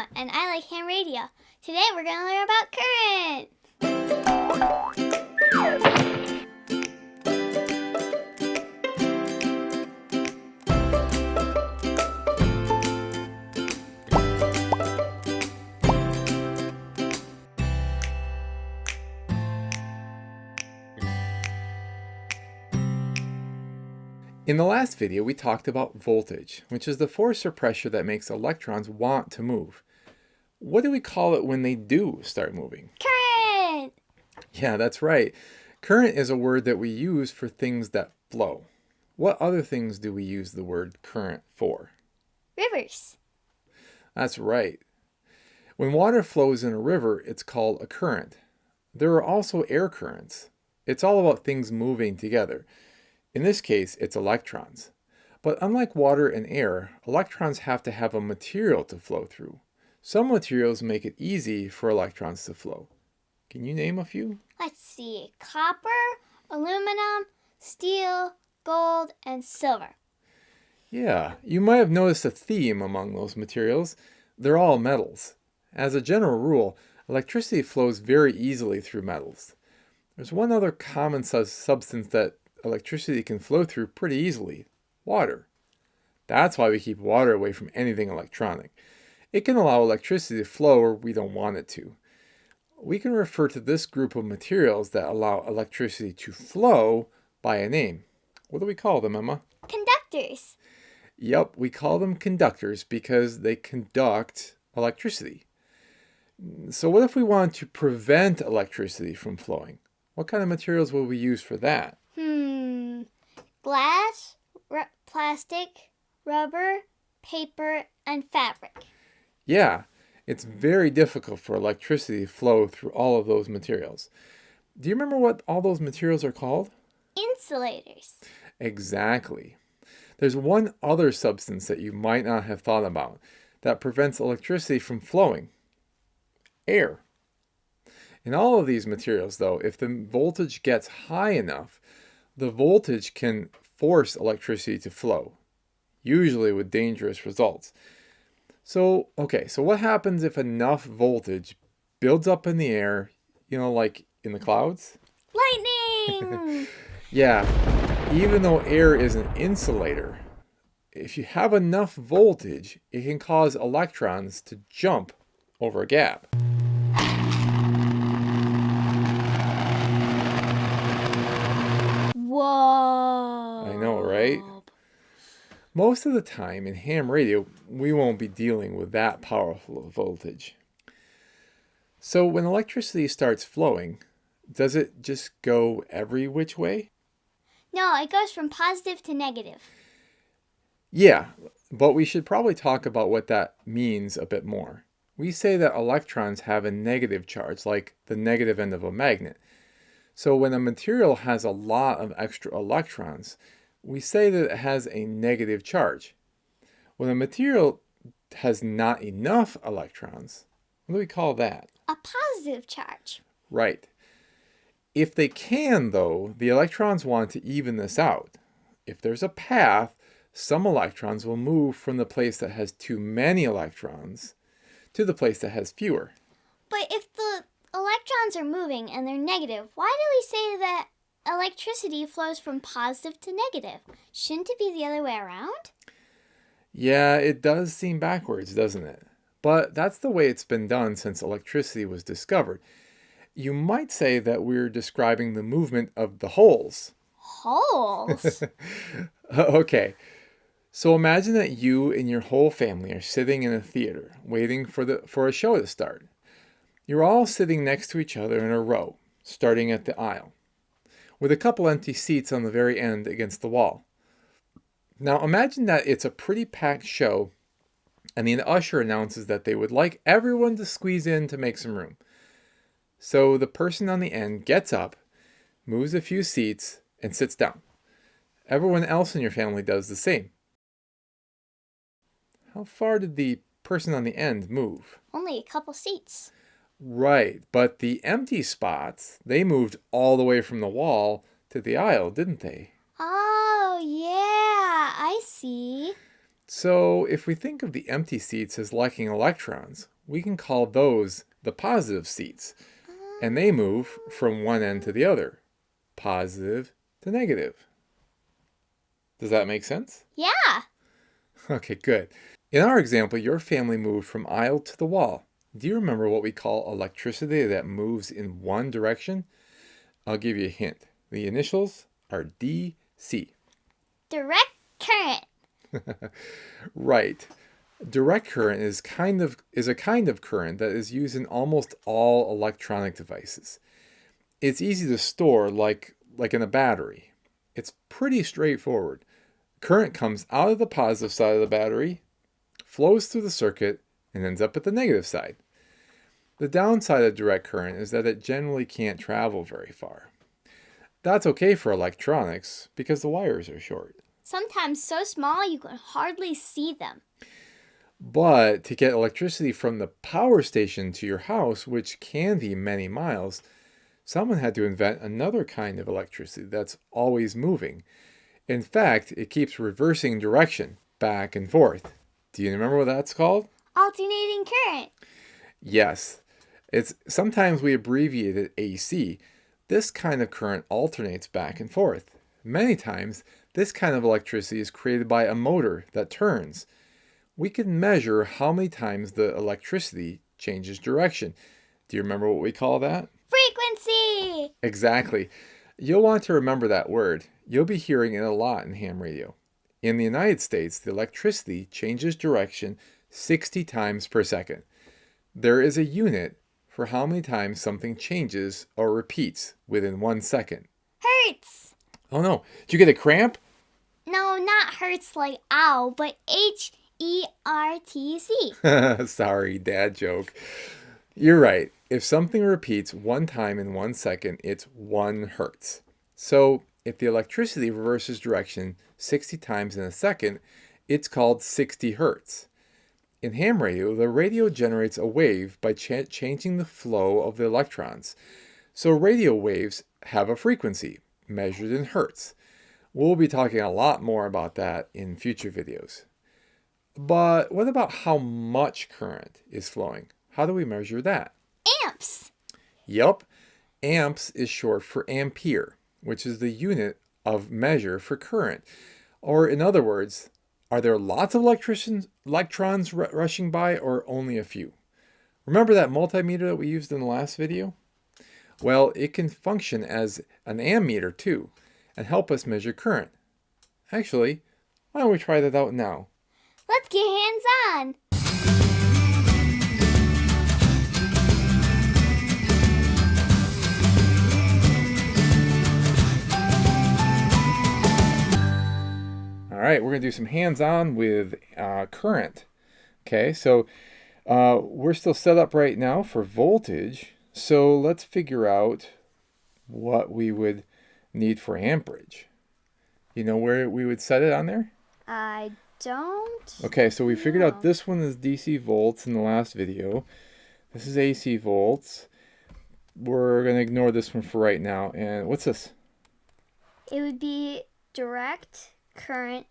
Emma, and I like ham radio. Today we're going to learn about current. In the last video, we talked about voltage, which is the force or pressure that makes electrons want to move. What do we call it when they do start moving? Current! Yeah, that's right. Current is a word that we use for things that flow. What other things do we use the word current for? Rivers. That's right. When water flows in a river, it's called a current. There are also air currents. It's all about things moving together. In this case, it's electrons. But unlike water and air, electrons have to have a material to flow through. Some materials make it easy for electrons to flow. Can you name a few? Let's see. Copper, aluminum, steel, gold, and silver. Yeah, you might have noticed a theme among those materials. They're all metals. As a general rule, electricity flows very easily through metals. There's one other common substance that electricity can flow through pretty easily: water. That's why we keep water away from anything electronic. It can allow electricity to flow where we don't want it to. We can refer to this group of materials that allow electricity to flow by a name. What do we call them, Emma? Conductors. Yep, we call them conductors because they conduct electricity. So what if we want to prevent electricity from flowing? What kind of materials will we use for that? Glass, plastic, rubber, paper, and fabric. Yeah, it's very difficult for electricity to flow through all of those materials. Do you remember what all those materials are called? Insulators. Exactly. There's one other substance that you might not have thought about that prevents electricity from flowing: air. In all of these materials, though, if the voltage gets high enough, the voltage can force electricity to flow, usually with dangerous results. So what happens if enough voltage builds up in the air, like in the clouds? Lightning! Yeah, even though air is an insulator, if you have enough voltage, it can cause electrons to jump over a gap. Whoa! I know, right? Most of the time in ham radio, we won't be dealing with that powerful voltage. So when electricity starts flowing, does it just go every which way? No, it goes from positive to negative. Yeah, but we should probably talk about what that means a bit more. We say that electrons have a negative charge, like the negative end of a magnet. So when a material has a lot of extra electrons, we say that it has a negative charge. When a material has not enough electrons, what do we call that? A positive charge. Right. If they can, though, the electrons want to even this out. If there's a path, some electrons will move from the place that has too many electrons to the place that has fewer. But if the electrons are moving and they're negative, why do we say that electricity flows from positive to negative? Shouldn't it be the other way around? Yeah, it does seem backwards, doesn't it? But that's the way it's been done since electricity was discovered. You might say that we're describing the movement of the holes. Holes? Okay, so imagine that you and your whole family are sitting in a theater waiting for a show to start. You're all sitting next to each other in a row, starting at the aisle, with a couple empty seats on the very end against the wall. Now imagine that it's a pretty packed show, and the usher announces that they would like everyone to squeeze in to make some room. So the person on the end gets up, moves a few seats, and sits down. Everyone else in your family does the same. How far did the person on the end move? Only a couple seats. Right, but the empty spots, they moved all the way from the wall to the aisle, didn't they? Oh, yeah, I see. So if we think of the empty seats as lacking electrons, we can call those the positive seats. And they move from one end to the other, positive to negative. Does that make sense? Yeah. Okay, good. In our example, your family moved from aisle to the wall. Do you remember what we call electricity that moves in one direction? I'll give you a hint. The initials are DC. Direct current. Right. Direct current is a kind of current that is used in almost all electronic devices. It's easy to store like in a battery. It's pretty straightforward. Current comes out of the positive side of the battery, flows through the circuit, and ends up at the negative side. The downside of direct current is that it generally can't travel very far. That's okay for electronics because the wires are short. Sometimes so small you can hardly see them. But to get electricity from the power station to your house, which can be many miles, someone had to invent another kind of electricity that's always moving. In fact, it keeps reversing direction, back and forth. Do you remember what that's called? Alternating current. Yes. Sometimes we abbreviate it AC. This kind of current alternates back and forth. Many times, this kind of electricity is created by a motor that turns. We can measure how many times the electricity changes direction. Do you remember what we call that? Frequency! Exactly. You'll want to remember that word. You'll be hearing it a lot in ham radio. In the United States, the electricity changes direction 60 times per second. There is a unit for how many times something changes or repeats within 1 second. Hertz! Oh no, did you get a cramp? No, not hertz like ow, but Hertz. Sorry, dad joke. You're right. If something repeats 1 time in 1 second, it's 1 hertz. So if the electricity reverses direction 60 times in a second, it's called 60 hertz. In ham radio, the radio generates a wave by changing the flow of the electrons. So radio waves have a frequency, measured in hertz. We'll be talking a lot more about that in future videos. But what about how much current is flowing? How do we measure that? Amps! Yup. Amps is short for ampere, which is the unit of measure for current. Or in other words, are there lots of electrons rushing by or only a few? Remember that multimeter that we used in the last video? Well, it can function as an ammeter too and help us measure current. Actually, why don't we try that out now? Let's get hands-on! All right, we're going to do some hands-on with current. Okay, so we're still set up right now for voltage. So let's figure out what we would need for amperage. You know where we would set it on there? I don't. Okay, so we figured out this one is DC volts in the last video. This is AC volts. We're going to ignore this one for right now. And what's this? It would be direct current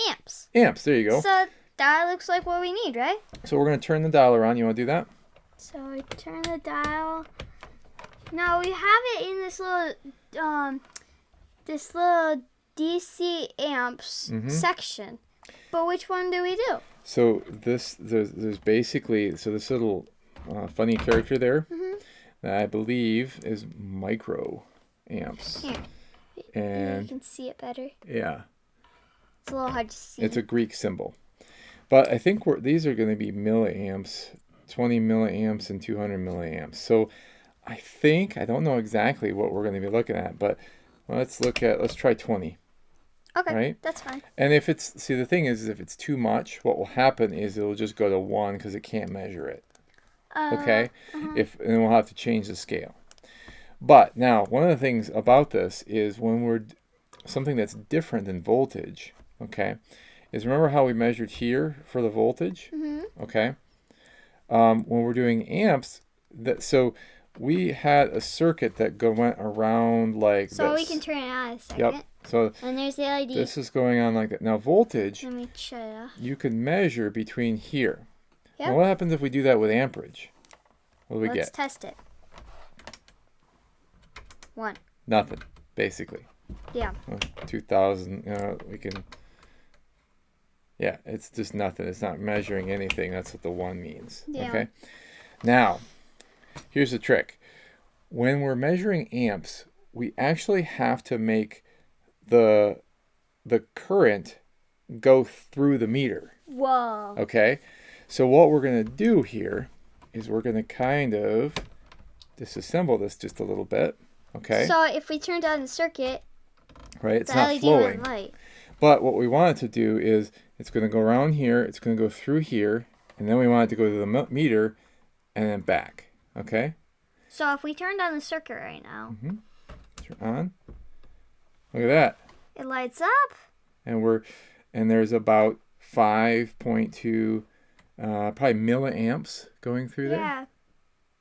amps. Amps, there you go. So that looks like what we need, right? So we're going to turn the dial around. You want to do that? So we turn the dial. Now we have it in this little DC amps section. But which one do we do? So there's basically this little funny character there that I believe is micro amps. Here. And you can see it better. Yeah. It's a little hard to see. It's a Greek symbol. But I think these are going to be milliamps, 20 milliamps and 200 milliamps. So I don't know exactly what we're going to be looking at, but let's try 20. Okay, right? That's fine. And the thing is, if it's too much, what will happen is it'll just go to 1 because it can't measure it. Okay? And then we'll have to change the scale. But now, one of the things about this is when we're something that's different than voltage, okay, is remember how we measured here for the voltage? Okay? When we're doing amps, so we had a circuit that went around like this. So we can turn it on a second. Yep. So and there's the LED. This is going on like that. Now voltage, Let me shut it off. you can measure between here. Yep. Now what happens if we do that with amperage? What do we Let's get? test it. 1. Nothing, basically. Yeah. 2,000, we can... Yeah, it's just nothing. It's not measuring anything. That's what the 1 means. Yeah. Okay? Now, here's the trick. When we're measuring amps, we actually have to make the current go through the meter. Whoa. Okay? So what we're going to do here is we're going to kind of disassemble this just a little bit. Okay? So if we turn on the circuit, Right? It's the not LED flowing. went light. But what we want it to do is it's going to go around here, it's going to go through here, and then we want it to go to the meter and then back. Okay? So if we turned on the circuit right now, Turn on. Look at that. it lights up. And there's about 5.2 probably milliamps going through there. Yeah.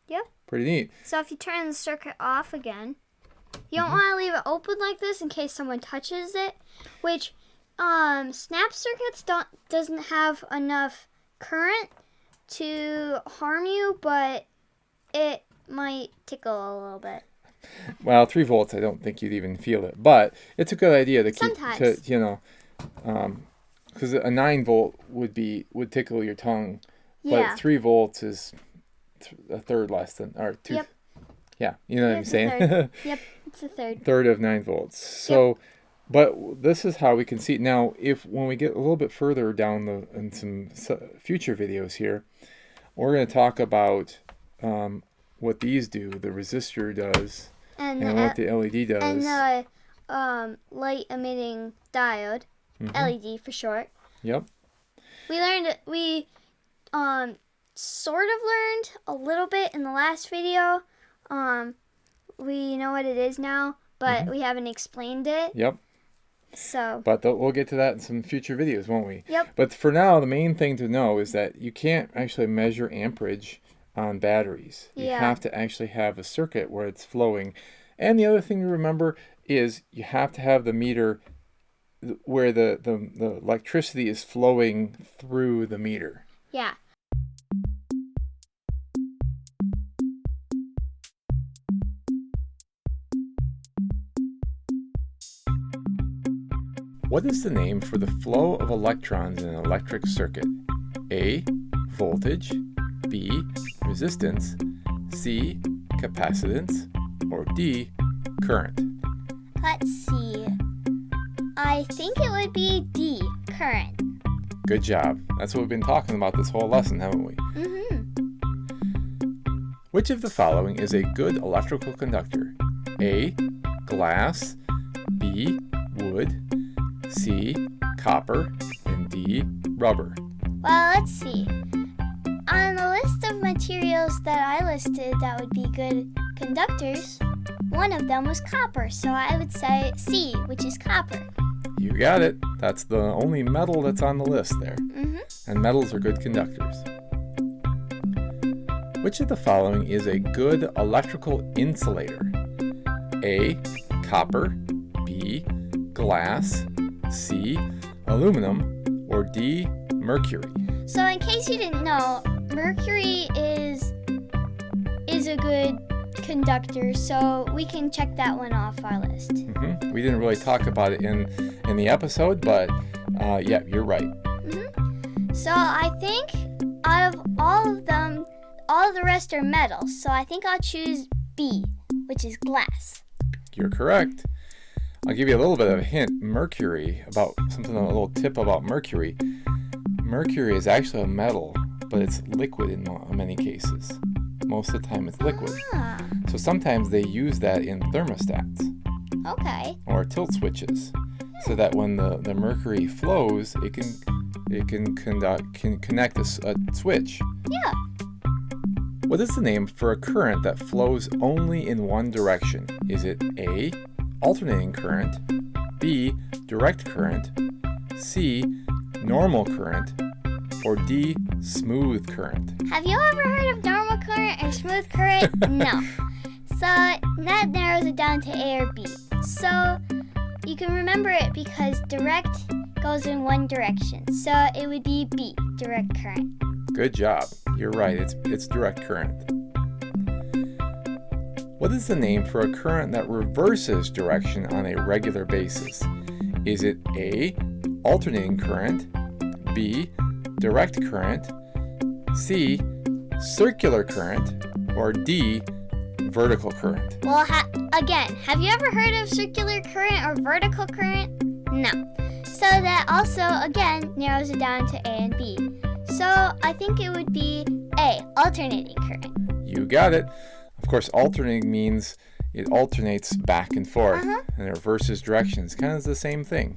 Yep. Pretty neat. So if you turn the circuit off again, you don't want to leave it open like this in case someone touches it, which snap circuits doesn't have enough current to harm you, but it might tickle a little bit. Well, 3 volts, I don't think you'd even feel it, but it's a good idea to keep, Sometimes. because a 9 volt would tickle your tongue, Yeah. but 3 volts is a third less than, or 2. Yep. Yeah, you know what I'm saying? Yep, it's a third. Third of 9 volts. So, but this is how we can see. Now, when we get a little bit further down in some future videos here, we're going to talk about what these do, the resistor does, and what the LED does. And the light emitting diode, LED for short. Yep. We sort of learned a little bit in the last video. We know what it is now, but we haven't explained it. Yep. So. But we'll get to that in some future videos, won't we? Yep. But for now, the main thing to know is that you can't actually measure amperage on batteries. You have to actually have a circuit where it's flowing. And the other thing to remember is you have to have the meter where the electricity is flowing through the meter. Yeah. What is the name for the flow of electrons in an electric circuit? A. Voltage. B. Resistance. C. Capacitance. Or D. Current. Let's see. I think it would be D, current. Good job. That's what we've been talking about this whole lesson, haven't we? Which of the following is a good electrical conductor? A. Glass. B. Wood. C. Copper. And D. Rubber. Well, let's see. On the list of materials that I listed that would be good conductors, one of them was copper, so I would say C, which is copper. You got it. That's the only metal that's on the list there. And metals are good conductors. Which of the following is a good electrical insulator? A. Copper. B. Glass. C. Aluminum. Or D. Mercury. So in case you didn't know, mercury is a good conductor, so we can check that one off our list. We didn't really talk about it in the episode, but yeah, you're right. So I think out of all of them, all of the rest are metals, so I think I'll choose B, which is glass. You're correct. I'll give you a little bit of a hint. Mercury, a little tip about mercury. Mercury is actually a metal, but it's liquid in many cases. Most of the time it's liquid. So sometimes they use that in thermostats. Okay. Or tilt switches, so that when the mercury flows, it can connect a switch. Yeah. What is the name for a current that flows only in one direction? Is it A, alternating current, B, direct current, C, normal current, or D, smooth current? Have you ever heard of normal current or smooth current? No. So that narrows it down to A or B. So you can remember it because direct goes in one direction. So it would be B, direct current. Good job. You're right. It's direct current. What is the name for a current that reverses direction on a regular basis? Is it A, alternating current, B, direct current, C, circular current, or D, vertical current? Well, again, have you ever heard of circular current or vertical current? No. So that also, again, narrows it down to A and B. So I think it would be A, alternating current. You got it. Of course, alternating means it alternates back and forth, and it reverses directions. Kind of the same thing.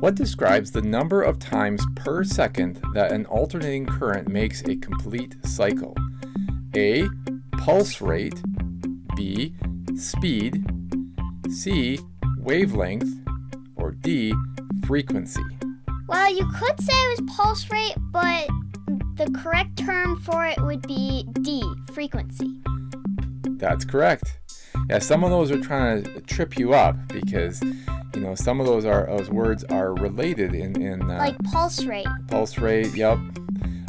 What describes the number of times per second that an alternating current makes a complete cycle? A, pulse rate, B, speed, C, wavelength, or D, frequency? Well, you could say it was pulse rate, but the correct term for it would be D, frequency. That's correct. Yeah, some of those are trying to trip you up because, some of those words are related in like pulse rate. Pulse rate, yep.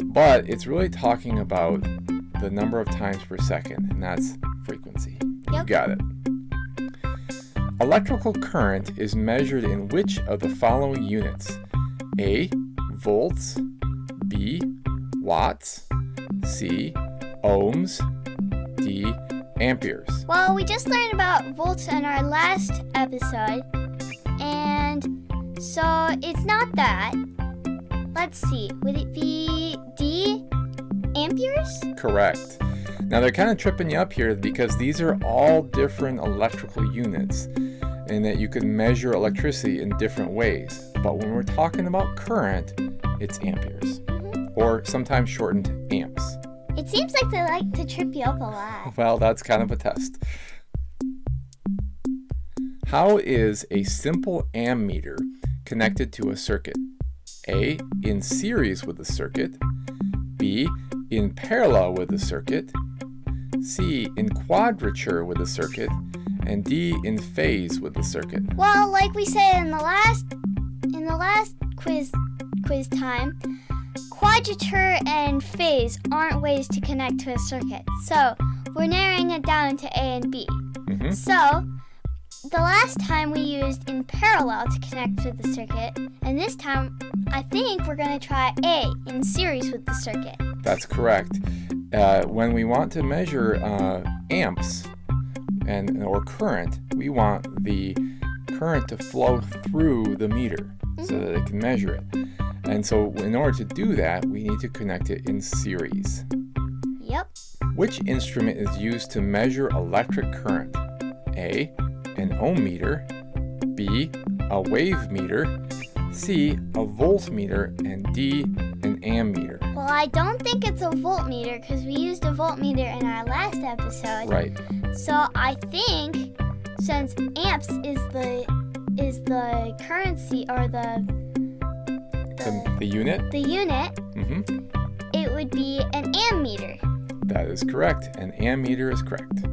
But it's really talking about the number of times per second, and that's frequency. Yep. You got it. Electrical current is measured in which of the following units? A, volts, B, watts, C, ohms, D, amperes. Well, we just learned about volts in our last episode, and so it's not that. Let's see, would it be D, amperes? Correct. Now they're kind of tripping you up here because these are all different electrical units and that you can measure electricity in different ways. But when we're talking about current, it's amperes, or sometimes shortened amps. It seems like they like to trip you up a lot. Well, that's kind of a test. How is a simple ammeter connected to a circuit? A, in series with the circuit, B, in parallel with the circuit, C, in quadrature with the circuit, and D, in phase with the circuit. Well, like we said in the last quiz time, quadrature and phase aren't ways to connect to a circuit. So we're narrowing it down to A and B. So the last time we used in parallel to connect with the circuit, and this time I think we're going to try A, in series with the circuit. That's correct. When we want to measure amps or current, we want the current to flow through the meter so that it can measure it. And so in order to do that, we need to connect it in series. Yep. Which instrument is used to measure electric current? A, an ohm meter, B, a wave meter, C, a voltmeter, and D, an ammeter. Well, I don't think it's a voltmeter because we used a voltmeter in our last episode. Right. So I think since amps is the currency or the unit? The unit, it would be an ammeter. That is correct. An ammeter is correct.